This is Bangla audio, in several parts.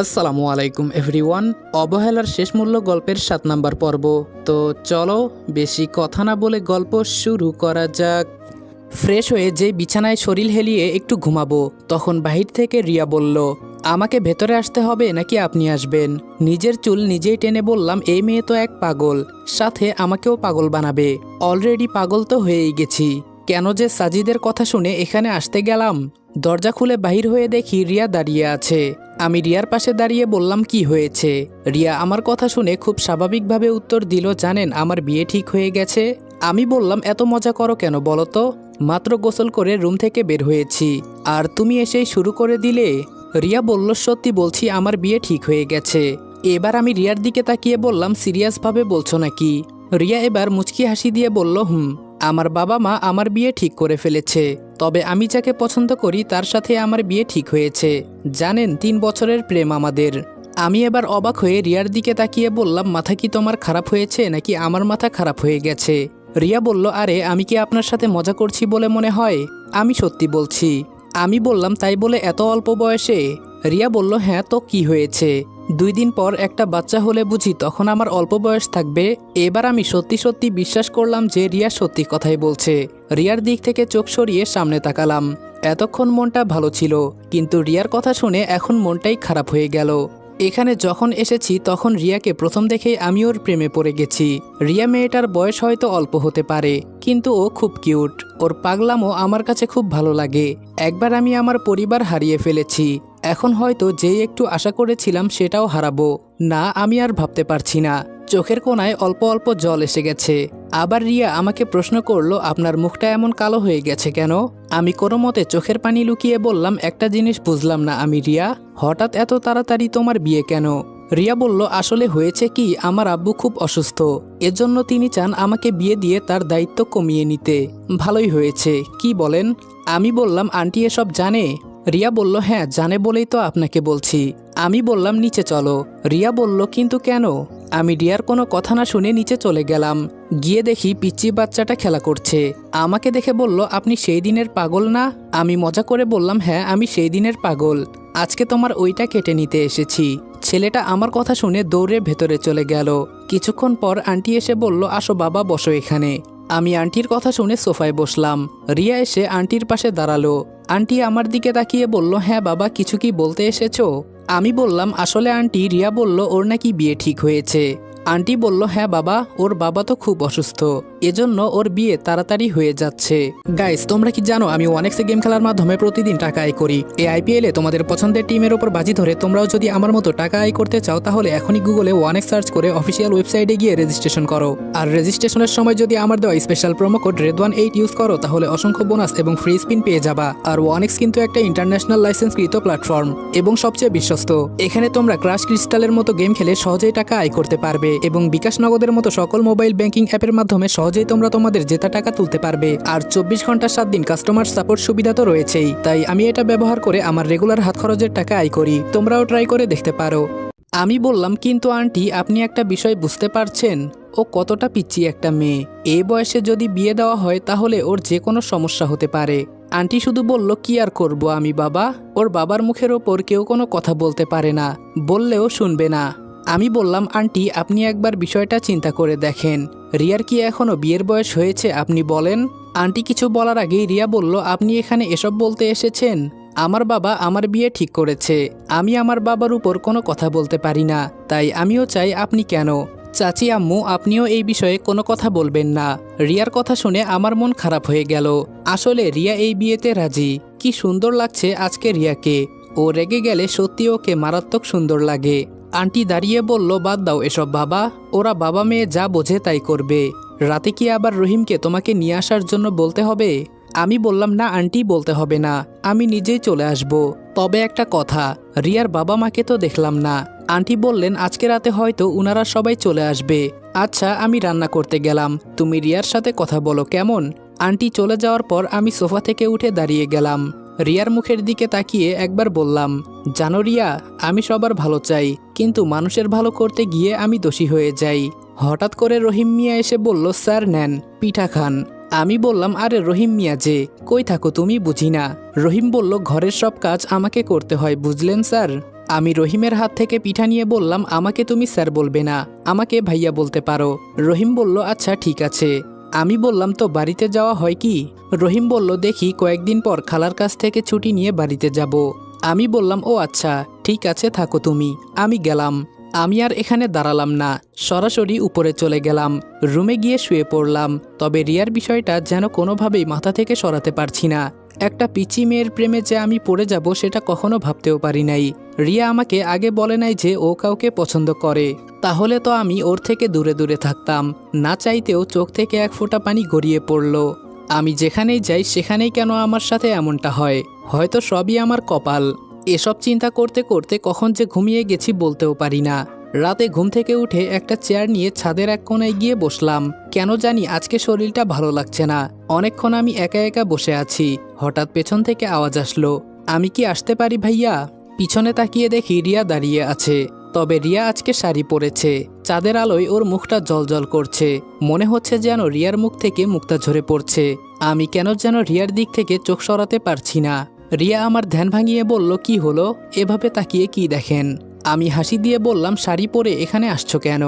আসসালামু আলাইকুম এভরিওয়ান। অবহেলার শেষ মূল্য গল্পের ৭ নাম্বার পর্ব। তো চলো বেশি কথা না বলে গল্প শুরু করা যাক। ফ্রেশ হয়ে যেই বিছানায় শরীর হেলিয়ে একটু ঘুমাবো, তখন বাহির থেকে রিয়া বলল, আমাকে ভেতরে আসতে হবে নাকি আপনি আসবেন? নিজের চুল নিজেই টেনে বললাম, এই মেয়ে তো এক পাগল, সাথে আমাকেও পাগল বানাবে। অলরেডি পাগল তো হয়েই গেছি, কেন যে সাজিদের কথা শুনে এখানে আসতে গেলাম। দরজা খুলে বাহির হয়ে দেখি রিয়া দাঁড়িয়ে আছে। আমি রিয়ার পাশে দাঁড়িয়ে বললাম, কি হয়েছে? রিয়া আমার কথা শুনে খুব স্বাভাবিকভাবে উত্তর দিল, জানেন আমার বিয়ে ঠিক হয়ে গেছে। আমি বললাম, এত মজা করো কেন বলো তো? মাত্র গোসল করে রুম থেকে বের হয়েছি, আর তুমি এসেই শুরু করে দিলে। রিয়া বলল, সত্যি বলছি আমার বিয়ে ঠিক হয়ে গেছে। এবার আমি রিয়ার দিকে তাকিয়ে বললাম, সিরিয়াসভাবে বলছো নাকি? রিয়া এবার মুচকি হাসি দিয়ে বলল, আমার বাবা মা আমার বিয়ে ঠিক করে ফেলেছে, তবে আমি যাকে পছন্দ করি তার সাথে আমার বিয়ে ঠিক হয়েছে। জানেন ৩ বছরের প্রেম আমাদের। আমি এবার অবাক হয়ে রিয়ার দিকে তাকিয়ে বললাম, মাথা কি তোমার খারাপ হয়েছে নাকি আমার মাথা খারাপ হয়ে গেছে? রিয়া বলল, আরে আমি কি আপনার সাথে মজা করছি বলে মনে হয়? আমি সত্যি বলছি। আমি বললাম, তাই বলে এত অল্প বয়সে? রিয়া বলল, হ্যাঁ তো কি হয়েছে, 2 দিন পর একটা বাচ্চা হলে বুঝি তখন আমার অল্প বয়স থাকবে? এবার আমি সত্যি সত্যি বিশ্বাস করলাম যে রিয়া সত্যি কথাই বলছে। রিয়ার দিক থেকে চোখ সরিয়ে সামনে তাকালাম। এতক্ষণ মনটা ভালো ছিল, কিন্তু রিয়ার কথা শুনে এখন মনটাই খারাপ হয়ে গেল। এখানে যখন এসেছি তখন রিয়াকে প্রথম দেখেই আমি ওর প্রেমে পড়ে গেছি। রিয়া মেয়েটার বয়স হয়তো অল্প হতে পারে, কিন্তু ও খুব কিউট। ওর পাগলামও আমার কাছে খুব ভালো লাগে। একবার আমি আমার পরিবার হারিয়ে ফেলেছি, এখন হয়তো যেই একটু আশা করেছিলাম সেটাও হারাবো। না, আমি আর ভাবতে পারছি না। চোখের কোণায় অল্প অল্প জল এসে গেছে। আবার রিয়া আমাকে প্রশ্ন করলো, আপনার মুখটা এমন কালো হয়ে গেছে কেন? আমি কোনো মতে চোখের পানি লুকিয়ে বললাম, একটা জিনিস বুঝলাম না আমি রিয়া, হঠাৎ এত তাড়াতাড়ি তোমার বিয়ে কেন? রিয়া বলল, আসলে হয়েছে কি, আমার আব্বু খুব অসুস্থ, এজন্য তিনি চান আমাকে বিয়ে দিয়ে তার দায়িত্ব কমিয়ে নিতে। ভালোই হয়েছে, কি বলেন? আমি বললাম, আন্টি এসব জানে? রিয়া বলল, হ্যাঁ জানে বলেই তো আপনাকে বলছি। আমি বললাম, নিচে চলো। রিয়া বলল, কিন্তু কেন? আমি রিয়ার কোনো কথা না শুনে নিচে চলে গেলাম। গিয়ে দেখি পিচ্চি বাচ্চাটা খেলা করছে। আমাকে দেখে বলল, আপনি সেই দিনের পাগল না? আমি মজা করে বললাম, হ্যাঁ আমি সেই দিনের পাগল, আজকে তোমার ওইটা কেটে নিতে এসেছি। ছেলেটা আমার কথা শুনে দৌড়ে ভেতরে চলে গেল। কিছুক্ষণ পর আন্টি এসে বলল, আসো বাবা বসো এখানে। আমি আন্টির কথা শুনে সোফায় বসলাম। রিয়া এসে আন্টির পাশে দাঁড়ালো। আন্টি আমার দিকে তাকিয়ে বলল, হ্যাঁ বাবা, কিছু কি বলতে এসেছো? আমি বললাম, আসলে আন্টি, রিয়া বলল ওর নাকি বিয়ে ঠিক হয়েছে। আন্টি বলল, হ্যাঁ বাবা, ওর বাবা তো খুব অসুস্থ, এজন্য ওর বিয়ে তাড়াতাড়ি হয়ে যাচ্ছে। গাইস, তোমরা কি জানো আমি ওয়ানেক্সে গেম খেলার মাধ্যমে প্রতিদিন টাকা আয় করি? এই আইপিএলে তোমাদের পছন্দের টিমের উপর বাজি ধরে তোমরাও যদি আমার মতো টাকা আয় করতে চাও, তাহলে এখনই গুগলে ওয়ানেক্স সার্চ করে অফিসিয়াল ওয়েবসাইটে গিয়ে রেজিস্ট্রেশন করো। আর রেজিস্ট্রেশনের সময় যদি আমার দেওয়া special promo code RED18 use করো, তাহলে অসংখ্য বোনাস এবং ফ্রি স্পিন পেয়ে যাবা। আর ওয়ানেক্স কিন্তু একটা ইন্টারন্যাশনাল লাইসেন্সকৃত প্ল্যাটফর্ম এবং সবচেয়ে বিশ্বস্ত। এখানে তোমরা ক্রাশ ক্রিস্টালের মতো গেম খেলে সহজেই টাকা আয় করতে পারবে, এবং বিকাশ নগদের মতো সকল মোবাইল ব্যাংকিং অ্যাপের মাধ্যমে সহজেই তোমরা তোমাদের জেতা টাকা তুলতে পারবে। আর 24 ঘন্টা 7 দিন কাস্টমার সাপোর্ট সুবিধা তো রয়েছেই। তাই আমি এটা ব্যবহার করে আমার রেগুলার হাত খরচের টাকা আয় করি, তোমরাও ট্রাই করে দেখতে পারো। আমি বললাম, কিন্তু আন্টি আপনি একটা বিষয় বুঝতে পারছেন, ও কতটা পিচ্চি একটা মেয়ে। এই বয়সে যদি বিয়ে দেওয়া হয় তাহলে ওর যে কোনো সমস্যা হতে পারে। আন্টি শুধু বলল, কি আর করব আমি বাবা, ওর বাবার মুখের ওপর কেউ কোনো কথা বলতে পারে না, বললেও শুনবে না। আমি বললাম, আন্টি আপনি একবার বিষয়টা চিন্তা করে দেখেন, রিয়ার কি এখনো বিয়ের বয়স হয়েছে আপনি বলেন? আন্টি কিছু বলার আগেই রিয়া বলল, আপনি এখানে এসব বলতে এসেছেন? আমার বাবা আমার বিয়ে ঠিক করেছে, আমি আমার বাবার উপর কোনো কথা বলতে পারি না, তাই আমিও চাই আপনি কেন চাচি আম্মু আপনিও এই বিষয়ে কোনো কথা বলবেন না। রিয়ার কথা শুনে আমার মন খারাপ হয়ে গেল। আসলে রিয়া এই বিয়েতে রাজি। কি সুন্দর লাগছে আজকে রিয়াকে, ও রেগে গেলে সত্যি ওকে মারাত্মক সুন্দর লাগে। আন্টি দাঁড়িয়ে বলল, বাদ দাও এসব বাবা, ওরা বাবা মেয়ে যা বোঝে তাই করবে। রাতে কি আবার রহিমকে তোমাকে নিয়ে আসার জন্য বলতে হবে? আমি বললাম, না আন্টি বলতে হবে না, আমি নিজেই চলে আসব। তবে একটা কথা, রিয়ার বাবা মাকে তো দেখলাম না। আন্টি বললেন, আজকে রাতে হয়তো উনারা সবাই চলে আসবে। আচ্ছা আমি রান্না করতে গেলাম, তুমি রিয়ার সাথে কথা বলো কেমন? আন্টি চলে যাওয়ার পর আমি সোফা থেকে উঠে দাঁড়িয়ে গেলাম। রিয়ার মুখের দিকে তাকিয়ে একবার বললাম, জানো রিয়া, আমি সবার ভালো চাই, কিন্তু মানুষের ভালো করতে গিয়ে আমি দোষী হয়ে যাই। হঠাৎ করে রহিম মিয়া এসে বলল, স্যার নেন, পিঠা খান। আমি বললাম, আরে রহিম মিয়া যে, কই থাকো তুমি বুঝি না? রহিম বলল, ঘরের সব কাজ আমাকে করতে হয় বুঝলেন স্যার। আমি রহিমের হাত থেকে পিঠা নিয়ে বললাম, আমাকে তুমি স্যার বলবে না, আমাকে ভাইয়া বলতে পারো। রহিম বলল, আচ্ছা ঠিক আছে। আমি বললাম, তো বাড়িতে যাওয়া হয় কি? রহিম বলল, দেখি কয়েকদিন পর খালার কাছ থেকে ছুটি নিয়ে বাড়িতে যাব। আমি বললাম, ও আচ্ছা ঠিক আছে, থাকো তুমি। আমি গেলাম। আমি আর এখানে দাঁড়ালাম না, সরাসরি উপরে চলে গেলাম। রুমে গিয়ে শুয়ে পড়লাম। তবে রিয়ার বিষয়টা যেন কোনোভাবেই মাথা থেকে সরাতে পারছি না। একটা পিচি মেয়ের প্রেমে যে আমি পড়ে যাব সেটা কখনো ভাবতেও পারি নাই। রিয়া আমাকে আগে বলে নাই যে ও কাউকে পছন্দ করে, তাহলে তো আমি ওর থেকে দূরে দূরে থাকতাম। না চাইতেও চোখ থেকে এক ফোঁটা পানি গড়িয়ে পড়ল। আমি যেখানেই যাই সেখানেই কেন আমার সাথে এমনটা হয়? হয়তো সবই আমার কপাল। এসব চিন্তা করতে করতে কখন যে ঘুমিয়ে গেছি বলতেও পারি না। রাতে ঘুম থেকে উঠে একটা চেয়ার নিয়ে ছাদের এক কোণায় গিয়ে বসলাম। কেন জানি আজকে শরীরটা ভালো লাগছে না। অনেকক্ষণ আমি একা একা বসে আছি। হঠাৎ পেছন থেকে আওয়াজ আসলো, আমি কি আসতে পারি ভাইয়া? পিছনে তাকিয়ে দেখি রিয়া দাঁড়িয়ে আছে। তবে রিয়া আজকে শাড়ি পরেছে। চাঁদের আলোয় ওর মুখটা জ্বলজ্বল করছে। মনে হচ্ছে যেন রিয়ার মুখ থেকে মুক্তা ঝরে পড়ছে। আমি কেন যেন রিয়ার দিক থেকে চোখ সরাতে পারছি না। রিয়া আমার ধ্যান ভাঙিয়ে বলল, কি হলো? এভাবে তাকিয়ে কি দেখেন? আমি হাসি দিয়ে বললাম, শাড়ি পরে এখানে আসছো কেন?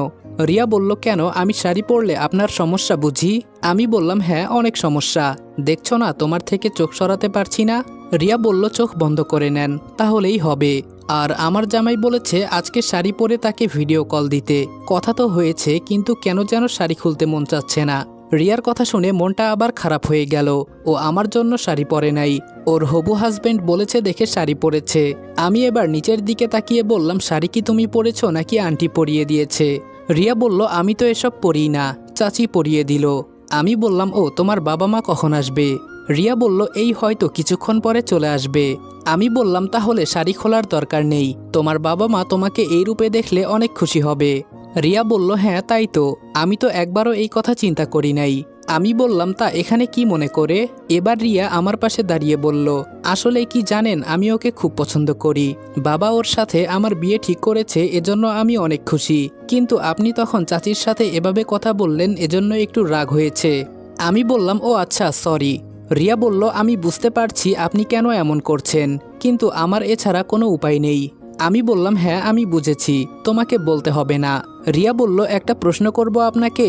রিয়া বলল, কেন, আমি শাড়ি পরলে আপনার সমস্যা বুঝি? আমি বললাম, হ্যাঁ অনেক সমস্যা। দেখছো না তোমার থেকে চোখ সরাতে পারছি না? রিয়া বলল, চোখ বন্ধ করে নেন, তাহলেই হবে। আর আমার জামাই বলেছে আজকে শাড়ি পরে তাকে ভিডিও কল দিতে। কথা তো হয়েছে, কিন্তু কেন যেন শাড়ি খুলতে মন চাচ্ছে না। রিয়ার কথা শুনে মনটা আবার খারাপ হয়ে গেল। ও আমার জন্য শাড়ি পরে নাই, ওর হবু হাজবেন্ড বলেছে দেখে শাড়ি পরেছে। আমি এবার নিচের দিকে তাকিয়ে বললাম, শাড়ি কি তুমি পরেছো নাকি আন্টি পরিয়ে দিয়েছে? রিয়া বলল, আমি তো এসব পরি না, চাচি পরিয়ে দিল। আমি বললাম, ও তোমার বাবা মা কখন আসবে? রিয়া বলল, এই হয়তো কিছুক্ষণ পরে চলে আসবে। আমি বললাম, তাহলে শাড়ি খোলার দরকার নেই, তোমার বাবা মা তোমাকে এই রূপে দেখলে অনেক খুশি হবে। রিয়া বলল, হ্যাঁ তাই তো, আমি তো একবারও এই কথা চিন্তা করি নাই। আমি বললাম, তা এখানে কি মনে করে? এবার রিয়া আমার পাশে দাঁড়িয়ে বলল, আসলে কি জানেন, আমি ওকে খুব পছন্দ করি। বাবা ওর সাথে আমার বিয়ে ঠিক করেছে, এজন্য আমি অনেক খুশি। কিন্তু আপনি তখন চাচির সাথে এভাবে কথা বললেন, এজন্য একটু রাগ হয়েছে। আমি বললাম, ও আচ্ছা সরি। রিয়া বলল, আমি বুঝতে পারছি আপনি কেন এমন করছেন, কিন্তু আমার এছাড়া কোনো উপায় নেই। আমি বললাম, হ্যাঁ আমি বুঝেছি, তোমাকে বলতে হবে না। রিয়া বলল, একটা প্রশ্ন করব আপনাকে?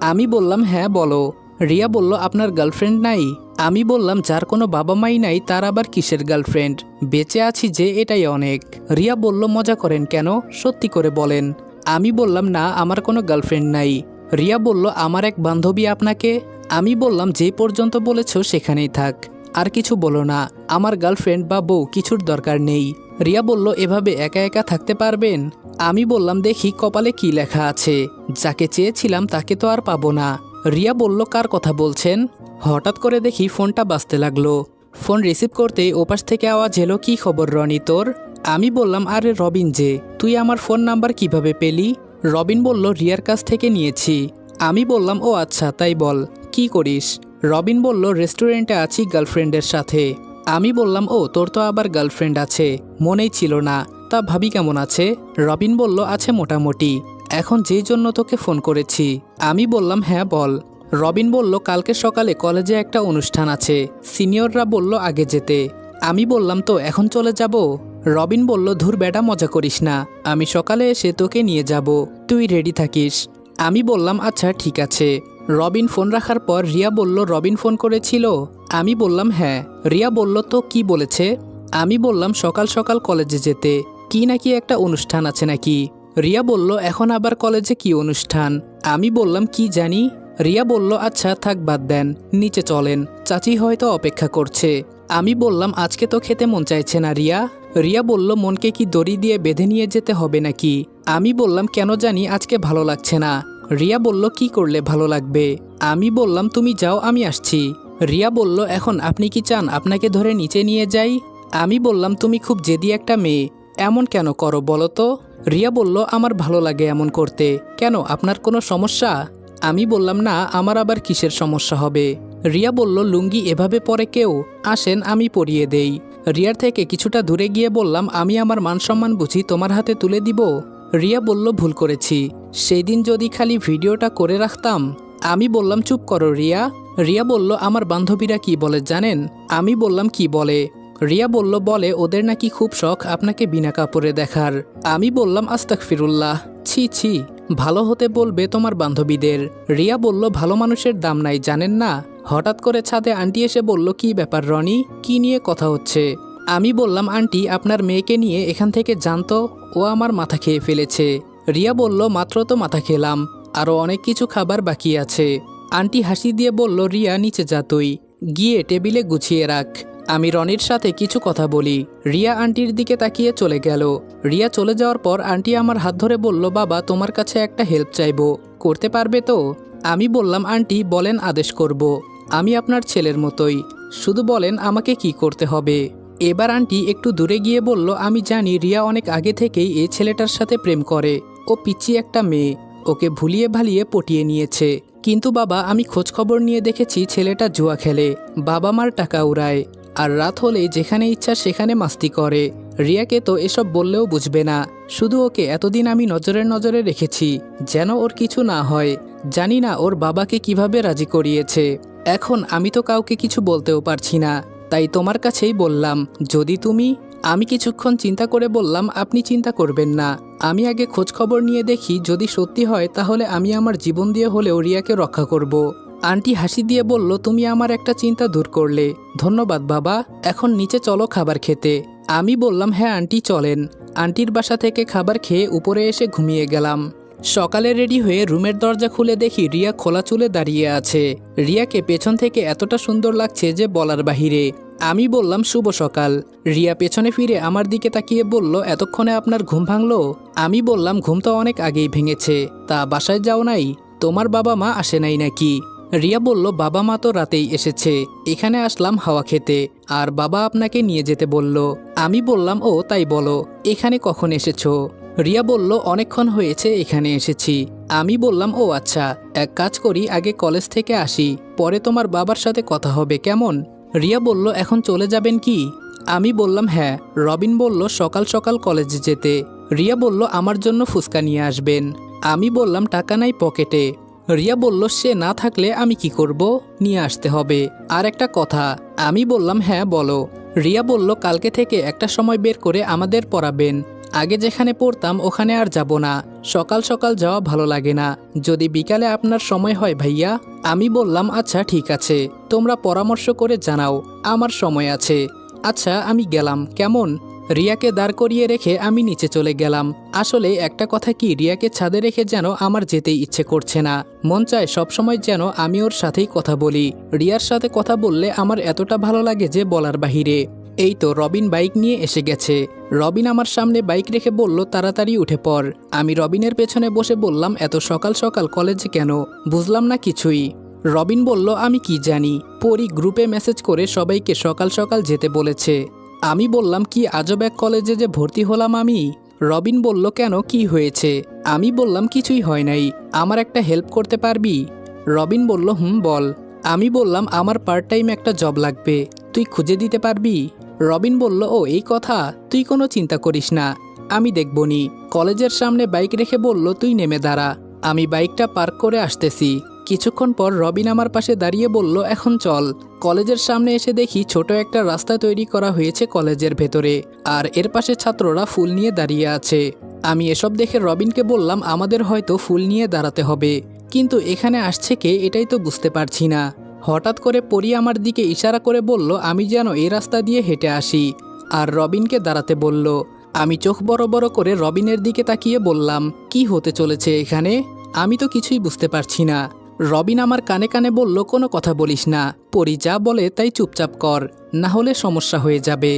আমি বললাম, হ্যাঁ বলো। রিয়া বলল, আপনার গার্লফ্রেন্ড নাই? আমি বললাম, যার কোনো বাবা মাই নাই তার আবার কিসের গার্লফ্রেন্ড? বেঁচে আছি যে এটাই অনেক। রিয়া বলল, মজা করেন কেন, সত্যি করে বলেন। আমি বললাম, না আমার কোনো গার্লফ্রেন্ড নাই। রিয়া বলল, আমার এক বান্ধবী আপনাকে। আমি বললাম, যে পর্যন্ত বলেছ সেখানেই থাক, আর কিছু বলো না। আমার গার্লফ্রেন্ড বা বউ কিছুর দরকার নেই। রিয়া বলল, এভাবে একা একা থাকতে পারবেন? আমি বললাম, দেখি কপালে কি লেখা আছে, যাকে চেয়েছিলাম তাকে তো আর পাবো না। রিয়া বলল, কার কথা বলছেন? হঠাৎ করে দেখি ফোনটা বাজতে লাগলো। ফোন রিসিভ করতেই ওপাশ থেকে আওয়াজ এলো, কি খবর রনি তোর? আমি বললাম, আরে রবিন যে, তুই আমার ফোন নাম্বার কিভাবে পেলি? রবিন বলল, রিয়ার কাছ থেকে নিয়েছি। আমি বললাম, ও আচ্ছা তাই বল, কি করিস? রবিন বলল, রেস্টুরেন্টে আছি গার্লফ্রেন্ডের সাথে। আমি বললাম, ও তোর তো আবার গার্লফ্রেন্ড আছে, মনেই ছিল না। তা ভাবি কেমন আছে? রবিন বলল, আছে মোটামুটি, এখন যেই জন্য তোকে ফোন করেছি। আমি বললাম, হ্যাঁ বল। রবিন বলল, কালকে সকালে কলেজে একটা অনুষ্ঠান আছে, সিনিয়ররা বলল আগে যেতে। আমি বললাম, তো এখন চলে যাব? রবিন বলল, ধুর বেটা মজা করিস না, আমি সকালে এসে তোকে নিয়ে যাব, তুই রেডি থাকিস। আমি বললাম, আচ্ছা ঠিক আছে। রবিন ফোন রাখার পর রিয়া বলল, রবিন ফোন করেছিল? আমি বললাম, হ্যাঁ। রিয়া বলল, তো কি বলেছে? আমি বললাম, সকাল সকাল কলেজে যেতে, কি নাকি একটা অনুষ্ঠান আছে নাকি। রিয়া বলল, এখন আবার কলেজে কি অনুষ্ঠান? আমি বললাম, কি জানি। রিয়া বলল, আচ্ছা থাক বাদ দেন, নিচে চলেন, চাচি হয়তো অপেক্ষা করছে। আমি বললাম, আজকে তো খেতে মন চাইছে না রিয়া। রিয়া বলল, মনকে কি দড়ি দিয়ে বেঁধে নিয়ে যেতে হবে নাকি? আমি বললাম, কেন জানি আজকে ভালো লাগছে না। রিয়া বলল, কি করলে ভালো লাগবে? আমি বললাম, তুমি যাও আমি আসছি। রিয়া বলল, এখন আপনি কি চান আপনাকে ধরে নিচে নিয়ে যাই? আমি বললাম, তুমি খুব জেদি একটা মেয়ে, এমন কেন করো বলো তো? রিয়া বলল, আমার ভালো লাগে এমন করতে, কেন আপনার কোনো সমস্যা? আমি বললাম, না আমার আবার কিসের সমস্যা হবে? রিয়া বলল, লুঙ্গি এভাবে পরে কেউ? আসেন আমি পরিয়ে দেই। রিয়ার থেকে কিছুটা দূরে গিয়ে বললাম, আমি আমার মান সম্মান বুঝি তোমার হাতে তুলে দিব? রিয়া বলল, ভুল করেছি, সেই দিন যদি খালি ভিডিওটা করে রাখতাম। আমি বললাম, চুপ করো রিয়া। রিয়া বলল, আমার বান্ধবীরা কি বলে জানেন? আমি বললাম, কি বলে? রিয়া বলল, বলে ওদের নাকি খুব শখ আপনাকে বিনা কাপড়ে দেখার। আমি বললাম, আস্তাগফিরুল্লাহ, ছি ছি, ভালো হতে বলবে তোমার বান্ধবীদের। রিয়া বলল, ভালো মানুষের দাম নাই জানেন না। হঠাৎ করে ছাদে আন্টি এসে বলল, কি ব্যাপার রনি, কি নিয়ে কথা হচ্ছে? আমি বললাম, আন্টি আপনার মেয়েকে নিয়ে এখান থেকে জানতো, ও আমার মাথা খেয়ে ফেলেছে। রিয়া বলল, মাত্র তো মাথা খেলাম, আরও অনেক কিছু খাবার বাকি আছে। আন্টি হাসি দিয়ে বলল, রিয়া নিচে যা, তুই গিয়ে টেবিলে গুছিয়ে রাখ, আমি রনির সাথে কিছু কথা বলি। রিয়া আন্টির দিকে তাকিয়ে চলে গেল। রিয়া চলে যাওয়ার পর আন্টি আমার হাত ধরে বলল, বাবা তোমার কাছে একটা হেল্প চাইবো, করতে পারবে তো? আমি বললাম, আন্টি বলেন, আদেশ করব, আমি আপনার ছেলের মতোই, শুধু বলেন আমাকে কি করতে হবে। এবার আন্টি একটু দূরে গিয়ে বলল, আমি জানি রিয়া অনেক আগে থেকেই এই ছেলেটার সাথে প্রেম করে, ও পিচ্চি একটা মেয়ে, ওকে ভুলিয়ে ভালিয়ে পটিয়ে নিয়েছে। কিন্তু বাবা আমি খোঁজখবর নিয়ে দেখেছি ছেলেটা জুয়া খেলে, বাবা মার টাকা উড়ায়, আর রাত হলেই যেখানে ইচ্ছা সেখানে মাস্তি করে। রিয়াকে তো এসব বললেও বুঝবে না, শুধু ওকে এতদিন আমি নজরে রেখেছি যেন ওর কিছু না হয়। জানি না ওর বাবাকে কিভাবে রাজি করিয়েছে। এখন আমি তো কাউকে কিছু বলতেও পারছি না, তাই তোমার কাছেই বললাম, যদি তুমি। আমি কিছুক্ষণ চিন্তা করে বললাম, আপনি চিন্তা করবেন না, আমি আগে খোঁজখবর নিয়ে দেখি, যদি সত্যি হয় তাহলে আমি আমার জীবন দিয়ে হলেও রিয়াকে রক্ষা করব। আন্টি হাসি দিয়ে বলল, তুমি আমার একটা চিন্তা দূর করলে, ধন্যবাদ বাবা, এখন নিচে চলো খাবার খেতে। আমি বললাম, হ্যাঁ আন্টি চলেন। আন্টির বাসা থেকে খাবার খেয়ে উপরে এসে ঘুমিয়ে গেলাম। সকালে রেডি হয়ে রুমের দরজা খুলে দেখি রিয়া খোলা চুলে দাঁড়িয়ে আছে। রিয়াকে পেছন থেকে এতটা সুন্দর লাগছে যে বলার বাহিরে। আমি বললাম, শুভ সকাল। রিয়া পেছনে ফিরে আমার দিকে তাকিয়ে বলল, এতক্ষণে আপনার ঘুম ভাঙলো? আমি বললাম, ঘুম তো অনেক আগেই ভেঙেছে, তা বাসায় যাও নাই? তোমার বাবা মা আসে নাই নাকি? রিয়া বলল, বাবা মা তো রাতেই এসেছে, এখানে আসলাম হাওয়া খেতে, আর বাবা আপনাকে নিয়ে যেতে বলল। আমি বললাম, ও তাই বলো, এখানে কখন এসেছো? রিয়া বলল, অনেকক্ষণ হয়েছে এখানে এসেছি। আমি বললাম, ও আচ্ছা, এক কাজ করি, আগে কলেজ থেকে আসি, পরে তোমার বাবার সাথে কথা হবে, কেমন? রিয়া বলল, এখন চলে যাবেন কি? আমি বললাম, হ্যাঁ। রবিন বলল, সকাল সকাল কলেজে যেতে। রিয়া বলল, আমার জন্য ফুচকা নিয়ে আসবেন। আমি বললাম, টাকা নাই পকেটে। রিয়া বলল, সে না থাকলে আমি কি করব, নিয়ে আসতে হবে। আর একটা কথা। আমি বললাম, হ্যাঁ বলো। রিয়া বলল, কালকে থেকে একটা সময় বের করে আমাদের পড়াবেন, আগে যেখানে পড়তাম ওখানে আর যাব না, সকাল সকাল যাওয়া ভালো লাগে না, যদি বিকালে আপনার সময় হয় ভাইয়া। আমি বললাম, আচ্ছা ঠিক আছে, তোমরা পরামর্শ করে জানাও, আমার সময় আছে। আচ্ছা আমি গেলাম, কেমন? রিয়াকে দাঁড় করিয়ে রেখে আমি নিচে চলে গেলাম। আসলে একটা কথা কি, রিয়াকে ছাদে রেখে যেন আমার যেতেই ইচ্ছে করছে না, মন চায় সবসময় যেন আমি ওর সাথেই কথা বলি। রিয়ার সাথে কথা বললে আমার এতটা ভালো লাগে যে বলার বাহিরে। এই তো রবিন বাইক নিয়ে এসে গেছে। রবিন আমার সামনে বাইক রেখে বলল, তাড়াতাড়ি উঠে পড়। আমি রবিনের পেছনে বসে বললাম, এত সকাল সকাল কলেজে কেন? বুঝলাম না কিছুই। রবিন বলল, আমি কি জানি, পরি গ্রুপে মেসেজ করে সবাইকে সকাল সকাল যেতে বলেছে। আমি বললাম, কি আজব এক কলেজে যে ভর্তি হলাম আমি। রবিন বলল, কেন, কি হয়েছে? আমি বললাম, কিছুই হয় নাই, আমার একটা হেল্প করতে পারবি? রবিন বলল, বল। আমি বললাম, আমার পার্ট টাইম একটা জব লাগবে, তুই খুঁজে দিতে পারবি? রবিন বলল, ও এই কথা, তুই কোনো চিন্তা করিস না, আমি দেখবনি। কলেজের সামনে বাইক রেখে বলল, তুই নেমে দাঁড়া, আমি বাইকটা পার্ক করে আসতেছি। কিছুক্ষণ পর রবিন আমার পাশে দাঁড়িয়ে বলল, এখন চল। কলেজের সামনে এসে দেখি ছোট একটা রাস্তা তৈরি করা হয়েছে কলেজের ভেতরে, আর এর পাশে ছাত্ররা ফুল নিয়ে দাঁড়িয়ে আছে। আমি এসব দেখে রবিনকে বললাম, আমাদের হয়তো ফুল নিয়ে দাঁড়াতে হবে, কিন্তু এখানে আসছে কে এটাই তো বুঝতে পারছি না। হঠাৎ করে পরি আমার দিকে ইশারা করে বলল, আমি যেন এই রাস্তা দিয়ে হেঁটে আসি, আর রবিনকে দাঁড়াতে বলল। আমি চোখ বড় বড় করে রবিনের দিকে তাকিয়ে বললাম, কি হতে চলেছে এখানে? আমি তো কিছুই বুঝতে পারছি না। রবিন আমার কানে কানে বলল, কোনো কথা বলিস না, পরি যা বলে তাই চুপচাপ কর, না হলে সমস্যা হয়ে যাবে।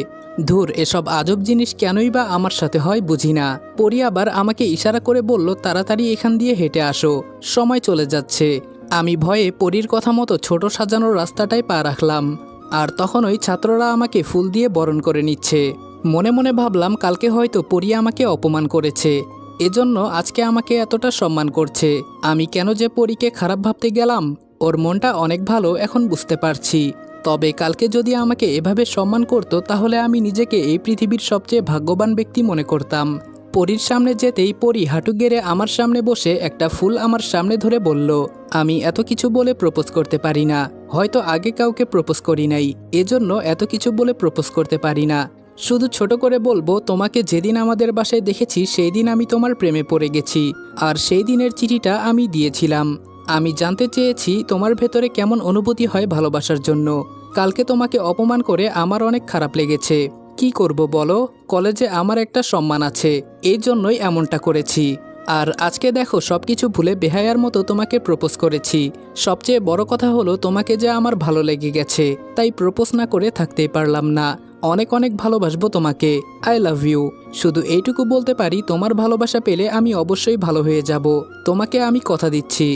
ধুর, এসব আজব জিনিস কেনই বা আমার সাথে হয় বুঝি না। পরি আবার আমাকে ইশারা করে বলল, তাড়াতাড়ি এখান দিয়ে হেঁটে আসো, সময় চলে যাচ্ছে। আমি ভয়ে পরীর কথা মতো ছোট সাজানোর রাস্তাটায় পা রাখলাম, আর তখন ওই ছাত্ররা আমাকে ফুল দিয়ে বরণ করে নিচ্ছে। মনে মনে ভাবলাম, কালকে হয়তো পরি আমাকে অপমান করেছে, এজন্য আজকে আমাকে এতটা সম্মান করছে। আমি কেন যে পরীকে খারাপ ভাবতে গেলাম, ওর মনটা অনেক ভালো এখন বুঝতে পারছি। তবে কালকে যদি আমাকে এভাবে সম্মান করত, তাহলে আমি নিজেকে এই পৃথিবীর সবচেয়ে ভাগ্যবান ব্যক্তি মনে করতাম। পরীর সামনে যেতেই পরি হাঁটু গেড়ে আমার সামনে বসে একটা ফুল আমার সামনে ধরে বলল, আমি এত কিছু বলে প্রপোজ করতে পারি না, হয়তো আগে কাউকে প্রপোজ করি নাই, এজন্য এত কিছু বলে প্রপোজ করতে পারি না। শুধু ছোট করে বলবো, তোমাকে যেদিন আমাদের বাসায় দেখেছি সেই দিন আমি তোমার প্রেমে পড়ে গেছি। আর সেই দিনের চিঠিটা আমি দিয়েছিলাম। আমি জানতে চেয়েছি তোমার ভেতরে কেমন অনুভূতি হয় ভালোবাসার জন্য। কালকে তোমাকে অপমান করে আমার অনেক খারাপ লেগেছে। কি করব বলো, কলেজে আমার একটা সম্মান আছে, এই জন্যই এমনটা করেছি। আর আজকে দেখো সবকিছু ভুলে বেহায়ার মতো তোমাকে প্রপোজ করেছি। সবচেয়ে বড় কথা হলো তোমাকে যে আমার ভালো লেগে গেছে, তাই প্রপোজ না করে থাকতেই পারলাম না। অনেক অনেক ভালোবাসবো তোমাকে, আই লাভ ইউ। শুধু এইটুকু বলতে পারি, তোমার ভালোবাসা পেলে আমি অবশ্যই ভালো হয়ে যাব, তোমাকে আমি কথা দিচ্ছি।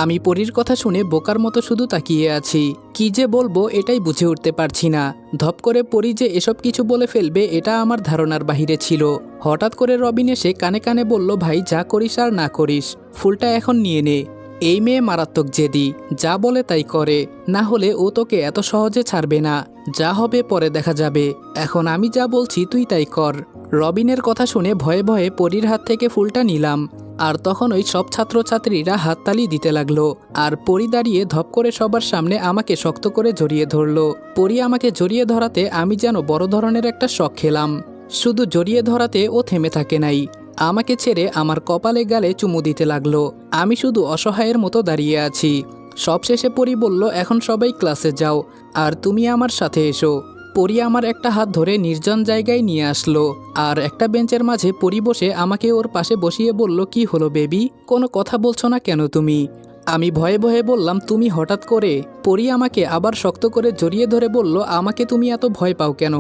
আমি পরীর কথা শুনে বোকার মতো শুধু তাকিয়ে আছি। কি যে বলবো এটাই বুঝে উঠতে পারছি না। ধপ করে পরী যে এসব কিছু বলে ফেলবে এটা আমার ধারণার বাহিরে ছিল। হঠাৎ করে রবিন এসে কানে কানে বলল, ভাই যা করিস আর না করিস, ফুলটা এখন নিয়ে নে। এই মেয়ে মারাত্মক জেদি, যা বলে তাই করে, না হলে ও তোকে এত সহজে ছাড়বে না। যা হবে পরে দেখা যাবে, এখন আমি যা বলছি তুই তাই কর। রবিনের কথা শুনে ভয়ে ভয়ে পরীর হাত থেকে ফুলটা নিলাম। আর তখন ওই সব ছাত্রছাত্রীরা হাততালি দিতে লাগলো। আর পরী দাঁড়িয়ে ধপ করে সবার সামনে আমাকে শক্ত করে জড়িয়ে ধরলো। পরী আমাকে জড়িয়ে ধরাতে আমি যেন বড় ধরনের একটা শক খেলাম। শুধু জড়িয়ে ধরাতে ও থেমে থাকে নাই, আমাকে ছেড়ে আমার কপালে গালে চুমু দিতে লাগলো। আমি শুধু অসহায়ের মতো দাঁড়িয়ে আছি। সবশেষে পরী বলল, এখন সবাই ক্লাসে যাও, আর তুমি আমার সাথে এসো। পরী আমার একটা হাত ধরে নির্জন জায়গায় নিয়ে আসলো। আর একটা বেঞ্চের মাঝে পরী বসে আমাকে ওর পাশে বসিয়ে বলল, কি হলো বেবি, কোনো কথা বলছো না কেন তুমি? আমি ভয়ে ভয়ে বললাম, তুমি হঠাৎ করে। পরী আমাকে আবার শক্ত করে জড়িয়ে ধরে বলল, আমাকে তুমি এত ভয় পাও কেন?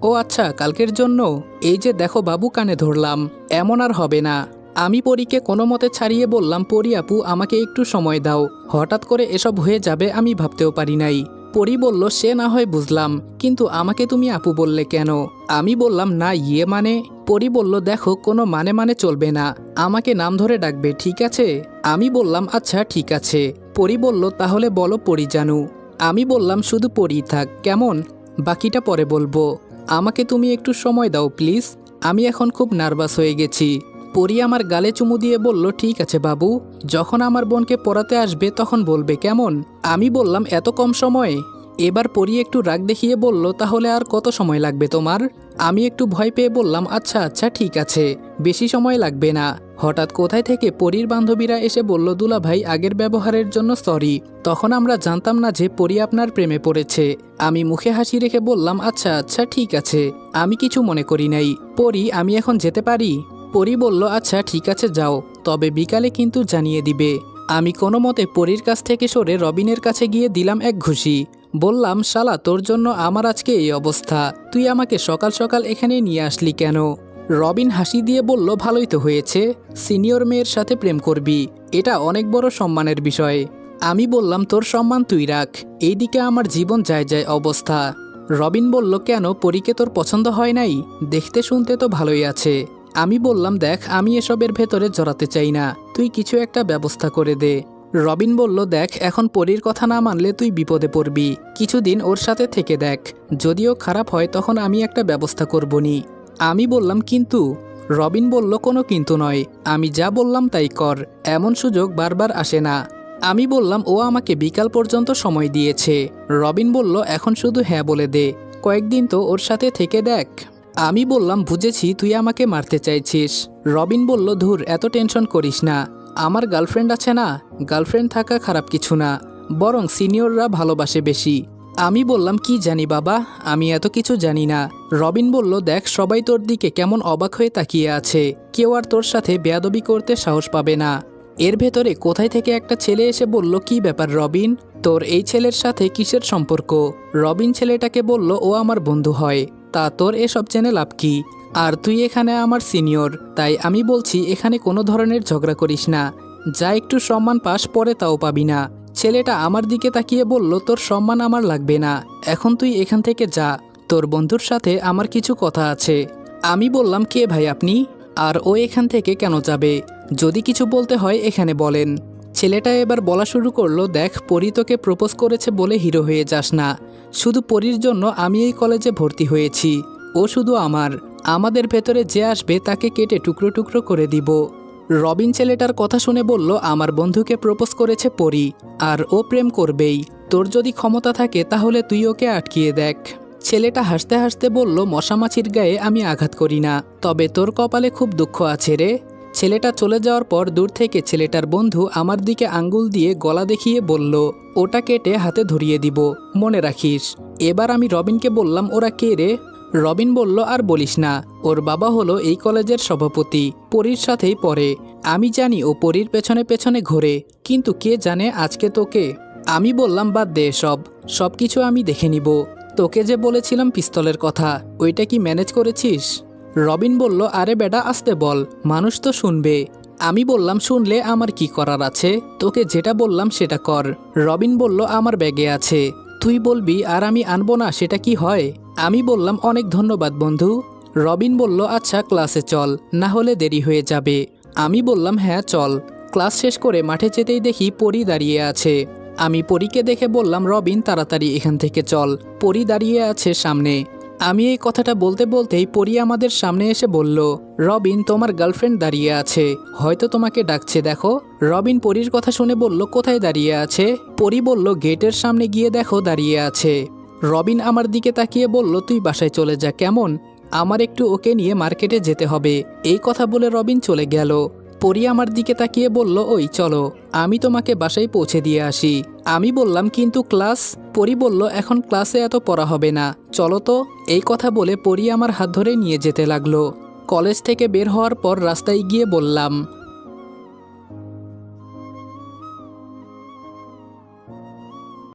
ও আচ্ছা, কালকের জন্য। এই যে দেখো বাবু, কানে ধরলাম, এমন আর হবে না। আমি পরীকে কোনো মতে ছাড়িয়ে বললাম, পরী আপু আমাকে একটু সময় দাও, হঠাৎ করে এসব হয়ে যাবে আমি ভাবতেও পারি নাই। পরী বলল, সে না হয় বুঝলাম, কিন্তু আমাকে তুমি আপু বললে কেন? আমি বললাম, না ইয়ে মানে। পরী বলল, দেখো কোনো মানে মানে চলবে না, আমাকে নাম ধরে ডাকবে, ঠিক আছে? আমি বললাম, আচ্ছা ঠিক আছে। পরী বলল, তাহলে বলো পরী জানু। আমি বললাম, শুধু পরী থাক, কেমন? বাকিটা পরে বলবো, আমাকে তুমি একটু সময় দাও প্লিজ, আমি এখন খুব নার্ভাস হয়ে গেছি। পরী আমার গালে চুমু দিয়ে বলল, ঠিক আছে বাবু, যখন আমার বোনকে পড়াতে আসবে তখন বলবে, কেমন? আমি বললাম, এত কম সময়ে? এবার পরী একটু রাগ দেখিয়ে বলল, তাহলে আর কত সময় লাগবে তোমার? আমি একটু ভয় পেয়ে বললাম, আচ্ছা আচ্ছা ঠিক আছে, বেশি সময় লাগবে না। হঠাৎ কোথায় থেকে পরীর বান্ধবীরা এসে বলল, দুলা ভাই আগের ব্যবহারের জন্য সরি, তখন আমরা জানতাম না যে পরী আপনার প্রেমে পড়েছে। আমি মুখে হাসি রেখে বললাম, আচ্ছা আচ্ছা ঠিক আছে, আমি কিছু মনে করি নাই। পরী, আমি এখন যেতে পারি? পরী বলল, আচ্ছা ঠিক আছে যাও, তবে বিকালে কিন্তু জানিয়ে দিবে। আমি কোনো মতে পরীর কাছ থেকে সরে রবিনের কাছে গিয়ে দিলাম এক ঘুষি। বললাম, শালা তোর জন্য আমার আজকে এই অবস্থা, তুই আমাকে সকাল সকাল এখানে নিয়ে আসলি কেন? রবিন হাসি দিয়ে বলল, ভালোই তো হয়েছে, সিনিয়র মেয়ের সাথে প্রেম করবি, এটা অনেক বড় সম্মানের বিষয়। আমি বললাম, তোর সম্মান তুই রাখ, এইদিকে আমার জীবন যায় যায় অবস্থা। রবিন বলল, কেন, পরীকে তোর পছন্দ হয় নাই? দেখতে শুনতে তো ভালোই আছে। আমি বললাম, দেখ আমি এসবের ভেতরে জড়াতে চাই না, তুই কিছু একটা ব্যবস্থা করে দে। রবিন বলল, দেখ এখন পরীর কথা না মানলে তুই বিপদে পড়বি, কিছুদিন ওর সাথে থেকে দেখ, যদিও খারাপ হয় তখন আমি একটা ব্যবস্থা করবনি। আমি বললাম, কিন্তু? রবিন বলল, কোনো কিন্তু নয়, আমি যা বললাম তাই কর, এমন সুযোগ বারবার আসে না। আমি বললাম, ও আমাকে বিকাল পর্যন্ত সময় দিয়েছে। রবিন বলল, এখন শুধু হ্যাঁ বলে দে, কয়েকদিন তো ওর সাথে থেকে দেখ। আমি বললাম, বুঝেছি, তুই আমাকে মারতে চাইছিস। রবিন বলল, ধুর এত টেনশন করিস না, আমার গার্লফ্রেন্ড আছে না, গার্লফ্রেন্ড থাকা খারাপ কিছু না, বরং সিনিয়ররা ভালোবাসে বেশি। আমি বললাম, কি জানি বাবা, আমি এত কিছু জানি না। রবিন বলল, দেখ সবাই তোর দিকে কেমন অবাক হয়ে তাকিয়ে আছে, কেউ আর তোর সাথে বেয়াদবি করতে সাহস পাবে না। এর ভেতরে কোথায় থেকে একটা ছেলে এসে বলল, কি ব্যাপার রবিন, তোর এই ছেলের সাথে কিসের সম্পর্ক? রবিন ছেলেটাকে বলল, ও আমার বন্ধু হয়, তা তোর এসব জেনে লাভ কি? আর তুই এখানে আমার সিনিয়র, তাই আমি বলছি এখানে কোনো ধরনের ঝগড়া করিস না, যা একটু সম্মান পাস পরে তাও পাবি না। ছেলেটা আমার দিকে তাকিয়ে বলল, তোর সম্মান আমার লাগবে না, এখন তুই এখান থেকে যা, তোর বন্ধুর সাথে আমার কিছু কথা আছে। আমি বললাম, কে ভাই আপনি, আর ও এখান থেকে কেন যাবে? যদি কিছু বলতে হয় এখানে বলেন। ছেলেটা এবার বলা শুরু করলো, দেখ পরী তোকে প্রপোজ করেছে বলে হিরো হয়ে যাস না, শুধু পরীর জন্য আমি এই কলেজে ভর্তি হয়েছি, ও শুধু আমার, আমাদের ভেতরে যে আসবে তাকে কেটে টুকরো টুকরো করে দিব। রবিন ছেলেটার কথা শুনে বলল, আমার বন্ধুকে প্রপোজ করেছে পরী, আর ও প্রেম করবেই, তোর যদি ক্ষমতা থাকে তাহলে তুই ওকে আটকিয়ে দেখ। ছেলেটা হাসতে হাসতে বলল, মশামাছির গায়ে আমি আঘাত করি না, তবে তোর কপালে খুব দুঃখ আছে রে। ছেলেটা চলে যাওয়ার পর দূর থেকে ছেলেটার বন্ধু আমার দিকে আঙ্গুল দিয়ে গলা দেখিয়ে বলল, ওটা কেটে হাতে ধরিয়ে দিব, মনে রাখিস। এবার আমি রবিনকে বললাম, ওরা কে রে? রবিন বলল, আর বলিস না, ওর বাবা হলো এই কলেজের সভাপতি, পরীর সাথেই পড়ে। আমি জানি ও পরীর পেছনে পেছনে ঘোরে, কিন্তু কে জানে আজকে তোকে। আমি বললাম, বাদ দে সব কিছু আমি দেখে নিব। তোকে যে বলেছিলাম পিস্তলের কথা, ওইটা কি ম্যানেজ করেছিস? রবিন বলল, আরে বেটা আসতে বল, মানুষ তো শুনবে। আমি বললাম, শুনলে আমার কি করার আছে, তোকে যেটা বললাম সেটা কর। রবিন বলল, আমার ব্যাগে আছে, তুই বলবি আর আমি আনবো না, সেটা কি হয়? আমি বললাম, অনেক ধন্যবাদ বন্ধু। রবিন বলল, আচ্ছা ক্লাসে চল, না হলে দেরি হয়ে যাবে। আমি বললাম, হ্যাঁ চল। ক্লাস শেষ করে মাঠে যেতেই দেখি পরী দাঁড়িয়ে আছে। আমি পরীকে দেখে বললাম, রবিন তাড়াতাড়ি এখান থেকে চল, পরী দাঁড়িয়ে আছে সামনে। আমি এই কথাটা বলতে বলতেই পরী আমাদের সামনে এসে বলল, রবিন তোমার গার্লফ্রেন্ড দাঁড়িয়ে আছে, হয়তো তোমাকে ডাকছে, দেখো। রবিন পরীর কথা শুনে বলল, কোথায় দাঁড়িয়ে আছে? পরী বলল, গেটের সামনে গিয়ে দেখো দাঁড়িয়ে আছে। রবিন আমার দিকে তাকিয়ে বলল, তুই বাসায় চলে যা কেমন, আমার একটু ওকে নিয়ে মার্কেটে যেতে হবে। এই কথা বলে রবিন চলে গেল। পরী আমার দিকে তাকিয়ে বলল, ওই চলো, আমি তোমাকে বাসায় পৌঁছে দিয়ে আসি। আমি বললাম, কিন্তু ক্লাস? পরী বলল, এখন ক্লাসে এত পড়া হবে না, চলো তো। এই কথা বলে পরী আমার হাত ধরে নিয়ে যেতে লাগলো। কলেজ থেকে বের হওয়ার পর রাস্তায় গিয়ে বললাম,